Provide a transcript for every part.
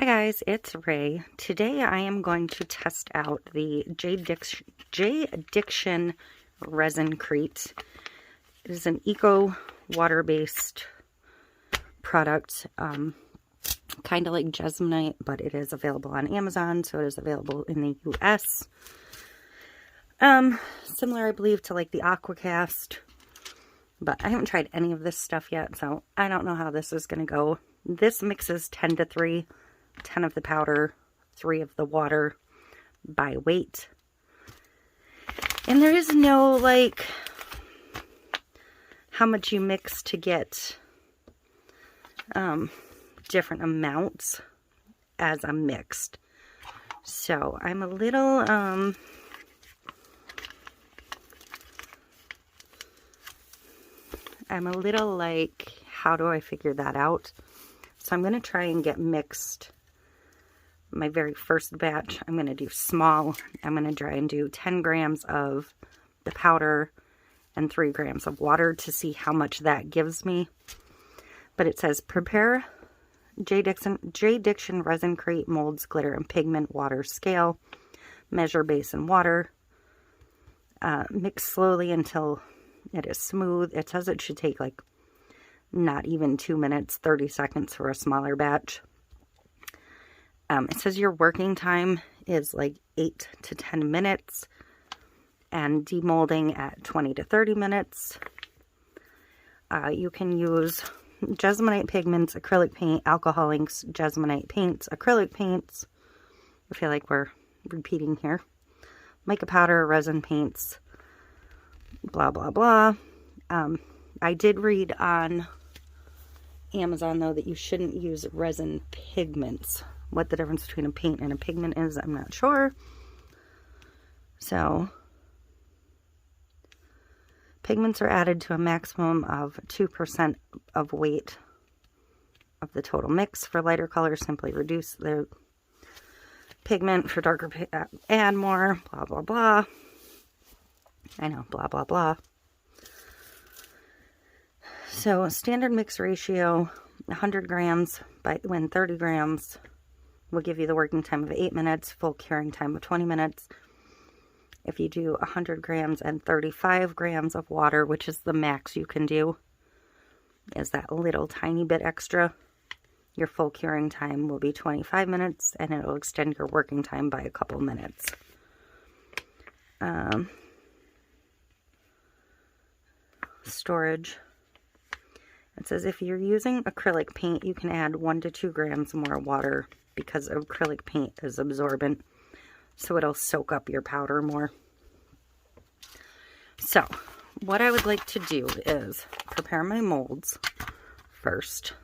Hi guys, it's Ray. Today I am going to test out the JDiction ResinCrete. It is an eco water-based product, kind of like Jesmonite, but it is available on Amazon, so it is available in the US. Similar, I believe, to like the Aquacast, but I haven't tried any of this stuff yet, so I don't know how this is going to go. This mixes 10 to 3. 10 of the powder, 3 of the water by weight. And there is no, like, how much you mix to get different amounts as a mixed. So I'm a little, like, how do I figure that out? So I'm going to try and get mixed. My very first batch, I'm going to do small. I'm going to try and do 10 grams of the powder and 3 grams of water to see how much that gives me. But it says, prepare JDiction ResinCrete molds, glitter, and pigment water scale. Measure base and water. Mix slowly until it is smooth. It says it should take like not even 2 minutes, 30 seconds for a smaller batch. It says your working time is like 8 to 10 minutes and demolding at 20 to 30 minutes. You can use Jesmonite pigments, acrylic paint, alcohol inks, Jesmonite paints, acrylic paints. I feel like we're repeating here. Mica powder, resin paints, blah, blah, blah. I did read on Amazon, though, that you shouldn't use resin pigments. What the difference between a paint and a pigment is, I'm not sure. So, pigments are added to a maximum of 2% of weight of the total mix. For lighter colors, simply reduce the pigment. For darker, add more, blah, blah, blah. I know, blah, blah, blah. So, standard mix ratio, 100 grams when 30 grams will give you the working time of 8 minutes, full curing time of 20 minutes. If you do 100 grams and 35 grams of water, which is the max you can do, is that little tiny bit extra, your full curing time will be 25 minutes, and it will extend your working time by a couple minutes. Storage. It says if you're using acrylic paint, you can add 1 to 2 grams more water because acrylic paint is absorbent, so it'll soak up your powder more. So, what I would like to do is prepare my molds first.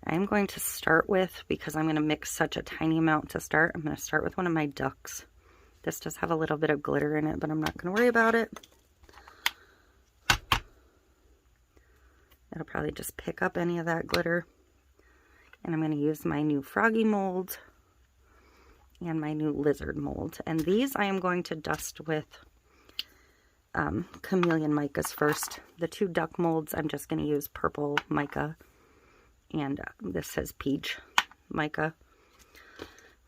I'm going to start with, because I'm going to mix such a tiny amount to start, I'm going to start with one of my ducks. This does have a little bit of glitter in it, but I'm not going to worry about it. It'll probably just pick up any of that glitter. And I'm going to use my new froggy mold and my new lizard mold. And these I am going to dust with chameleon micas first. The 2 duck molds, I'm just going to use purple mica. And this says peach mica.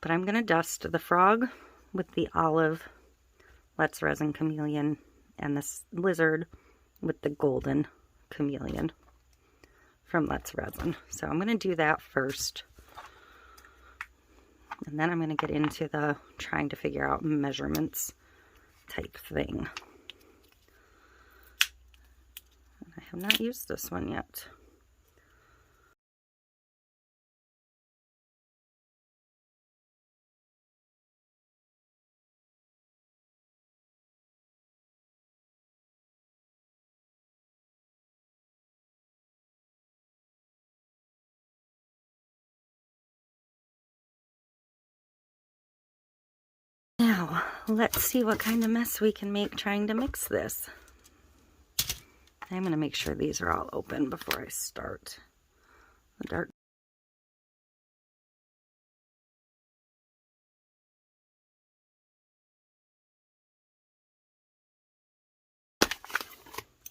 But I'm going to dust the frog with the olive Let's Resin chameleon, and this lizard with the golden chameleon from Let's Resin. So I'm going to do that first. And then I'm going to get into the trying to figure out measurements type thing. I have not used this one yet. Now, let's see what kind of mess we can make trying to mix this. I'm going to make sure these are all open before I start. The dark.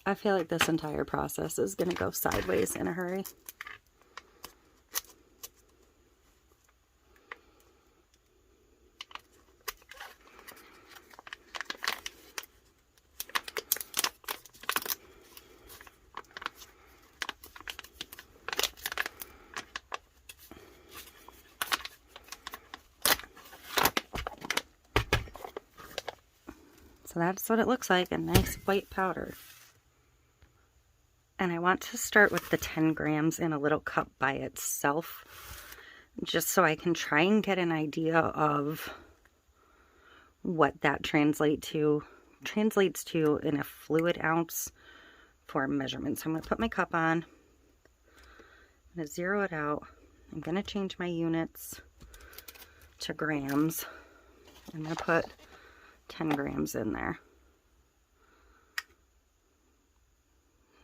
I feel like this entire process is going to go sideways in a hurry. So that's what it looks like, a nice white powder. And I want to start with the 10 grams in a little cup by itself, just so I can try and get an idea of what that translates to in a fluid ounce for measurement. So I'm going to put my cup on, I'm going to zero it out, I'm going to change my units to grams, I'm going to put 10 grams in there.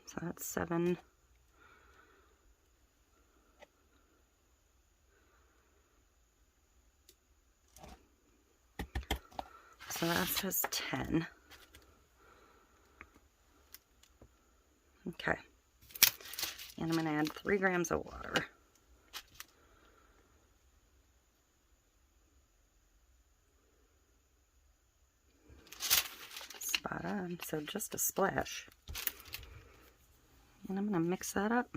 So that's 7. So that says 10. Okay. And I'm going to add 3 grams of water. Spot on. So just a splash. And I'm going to mix that up.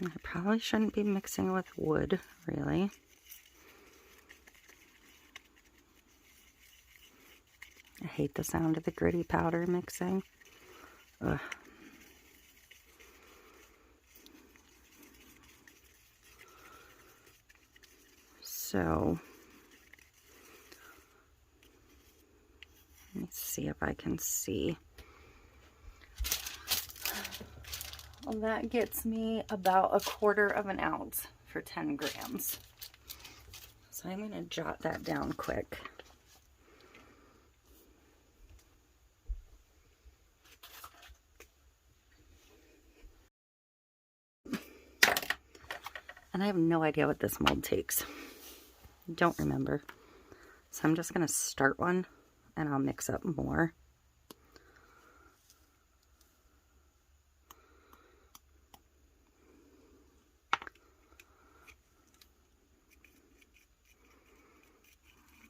I probably shouldn't be mixing with wood, really. I hate the sound of the gritty powder mixing. Ugh. So, let me see if I can see. Well, that gets me about 1/4 of an ounce for 10 grams. So I'm going to jot that down quick. And I have no idea what this mold takes. Don't remember. So I'm just going to start one and I'll mix up more.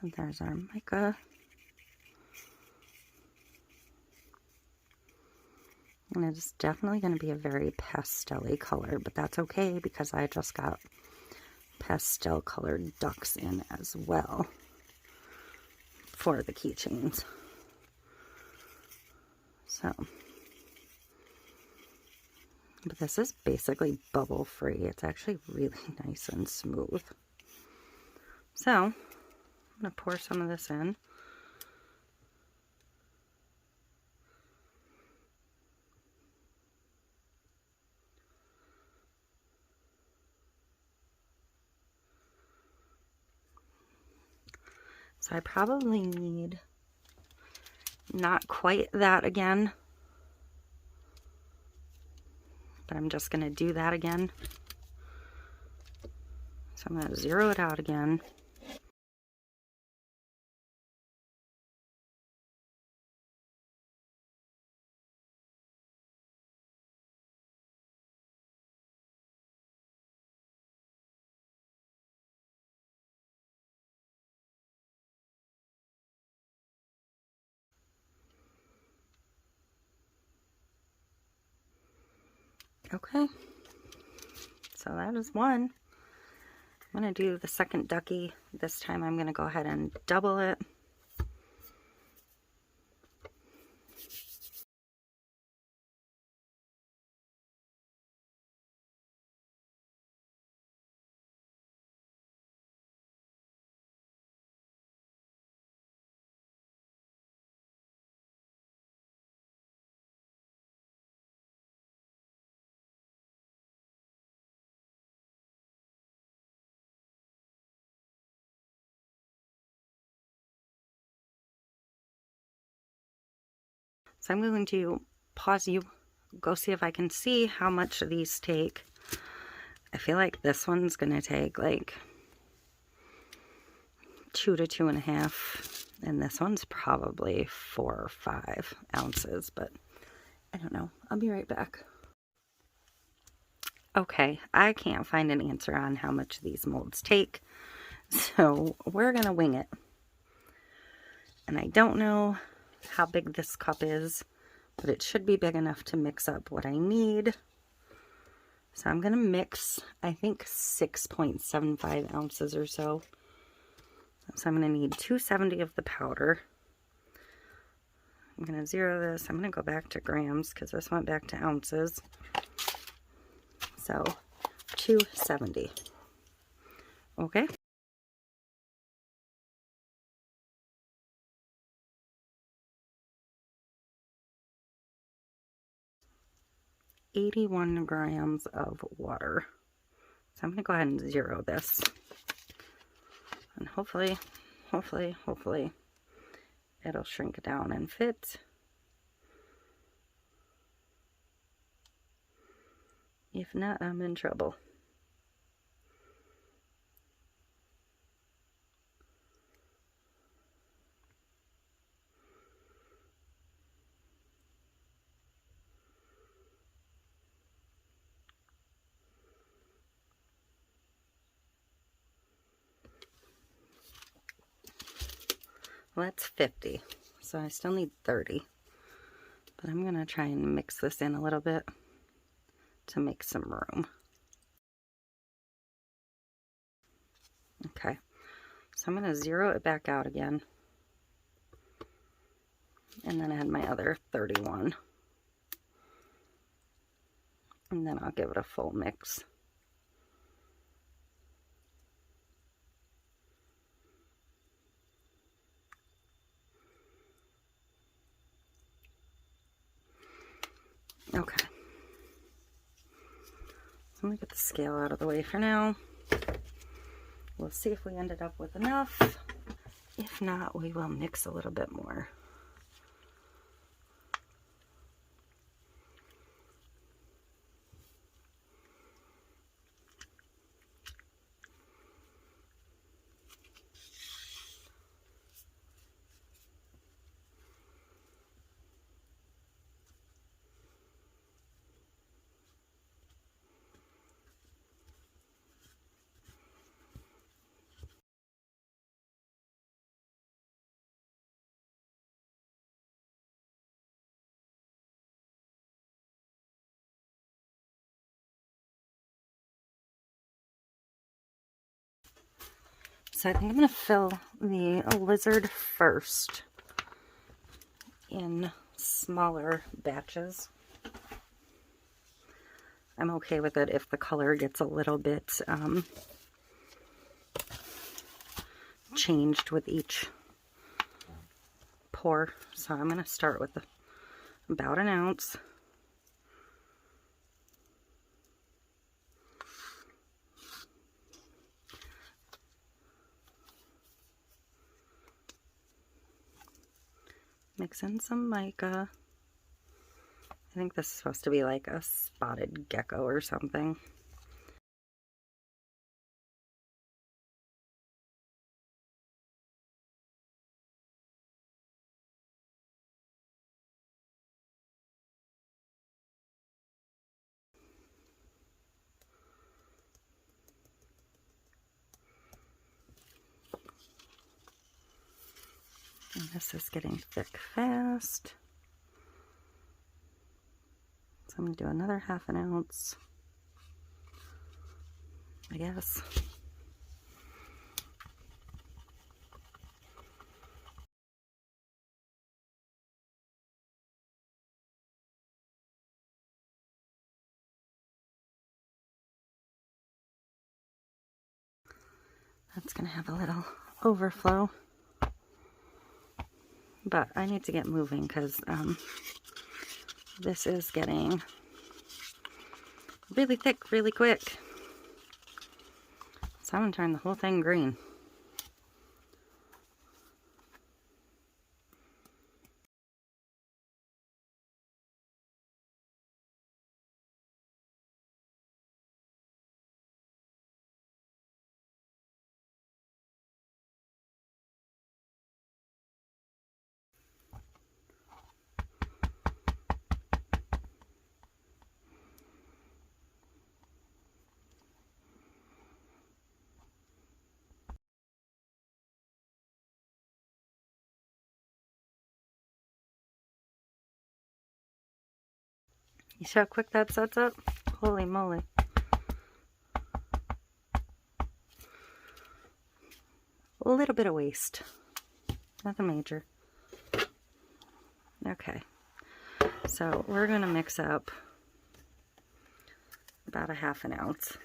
And there's our mica. And it's definitely going to be a very pastel-y color, but that's okay because I just got pastel colored ducks in as well for the keychains. So, but this is basically bubble free. It's actually really nice and smooth. So, I'm going to pour some of this in. So I probably need not quite that again, but I'm just going to do that again. So I'm going to zero it out again. Okay, so that is one. I'm going to do the second ducky. This time I'm going to go ahead and double it. So I'm going to pause you, go see if I can see how much these take. I feel like this one's gonna take like 2 to 2.5, and this one's probably 4 or 5 ounces, but I don't know. I'll be right back. Okay, I can't find an answer on how much these molds take, so we're gonna wing it. And I don't know how big this cup is, but it should be big enough to mix up what I need. So I'm gonna mix, I think 6.75 ounces or so. So I'm gonna need 270 of the powder. I'm gonna zero this. I'm gonna go back to grams because this went back to ounces. So 270. Okay. $81 grams of water. So I'm gonna go ahead and zero this. And hopefully it'll shrink down and fit. If not, I'm in trouble. Well, that's 50, so I still need 30. But I'm gonna try and mix this in a little bit to make some room. Okay, so I'm gonna zero it back out again. And then add my other 31. And then I'll give it a full mix. Okay. So I'm gonna get the scale out of the way for now. We'll see if we ended up with enough. If not, we will mix a little bit more. So I think I'm going to fill the lizard first in smaller batches. I'm okay with it if the color gets a little bit changed with each pour. So I'm going to start with about an ounce. Mix in some mica. I think this is supposed to be like a spotted gecko or something. And this is getting thick fast. So I'm going to do another half an ounce, I guess. That's going to have a little overflow. But I need to get moving because this is getting really thick really quick. So I'm going to turn the whole thing green. You see how quick that sets up? Holy moly. A little bit of waste. Nothing major. Okay. So we're going to mix up about a half an ounce.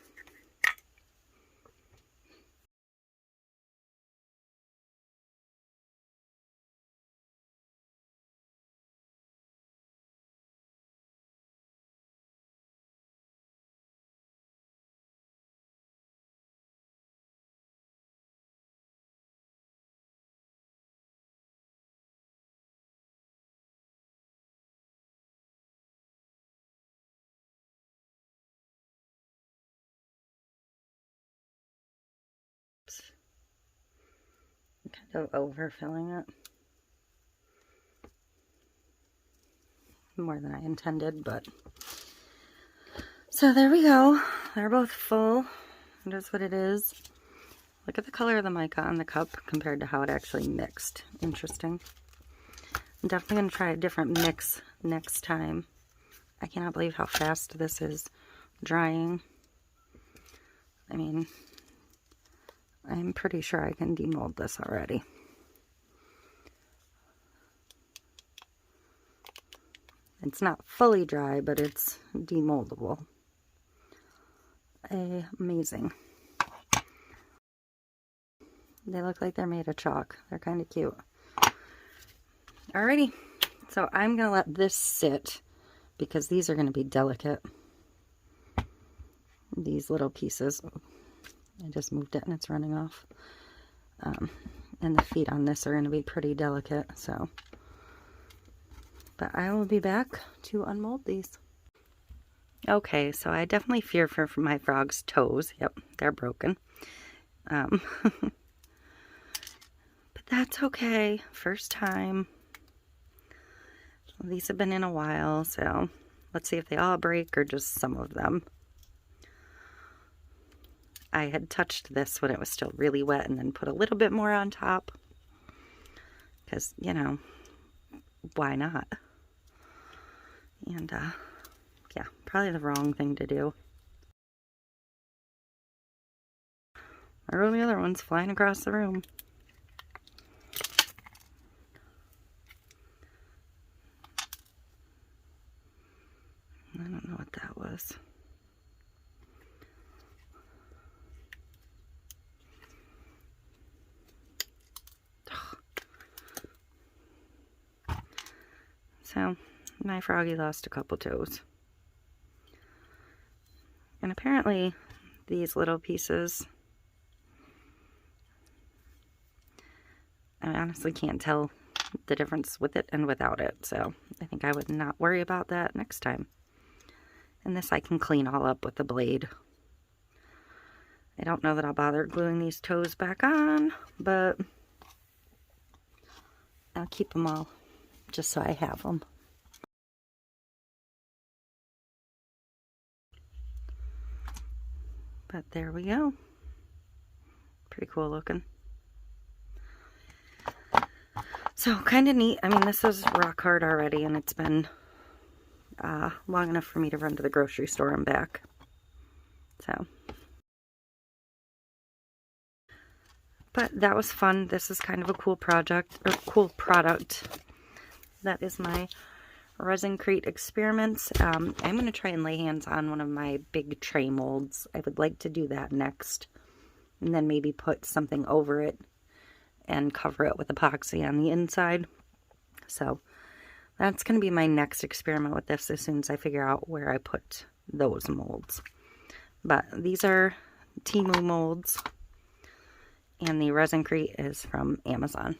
Kind of overfilling it. More than I intended, but so there we go. They're both full. It is what it is. Look at the color of the mica on the cup compared to how it actually mixed. Interesting. I'm definitely going to try a different mix next time. I cannot believe how fast this is drying. I mean, I'm pretty sure I can demold this already. It's not fully dry, but it's demoldable. Amazing. They look like they're made of chalk. They're kind of cute. Alrighty, so I'm going to let this sit because these are going to be delicate. These little pieces. I just moved it and it's running off. And the feet on this are going to be pretty delicate, so. But I will be back to unmold these. Okay, so I definitely fear for my frog's toes. Yep, they're broken. But that's okay. First time. These have been in a while, so let's see if they all break or just some of them. I had touched this when it was still really wet and then put a little bit more on top. Because, you know, why not? And, yeah, probably the wrong thing to do. There go the other ones flying across the room. I don't know what that was. So, my froggy lost a couple toes. And apparently, these little pieces, I honestly can't tell the difference with it and without it. So, I think I would not worry about that next time. And this I can clean all up with the blade. I don't know that I'll bother gluing these toes back on, but I'll keep them all just so I have them. But there we go. Pretty cool looking. So kind of neat. I mean, this is rock hard already, and it's been long enough for me to run to the grocery store and back. So, but that was fun. This is kind of a cool project, or cool product. That is my ResinCrete experiments. I'm going to try and lay hands on one of my big tray molds. I would like to do that next. And then maybe put something over it and cover it with epoxy on the inside. So that's going to be my next experiment with this as soon as I figure out where I put those molds. But these are Temu molds. And the ResinCrete is from Amazon.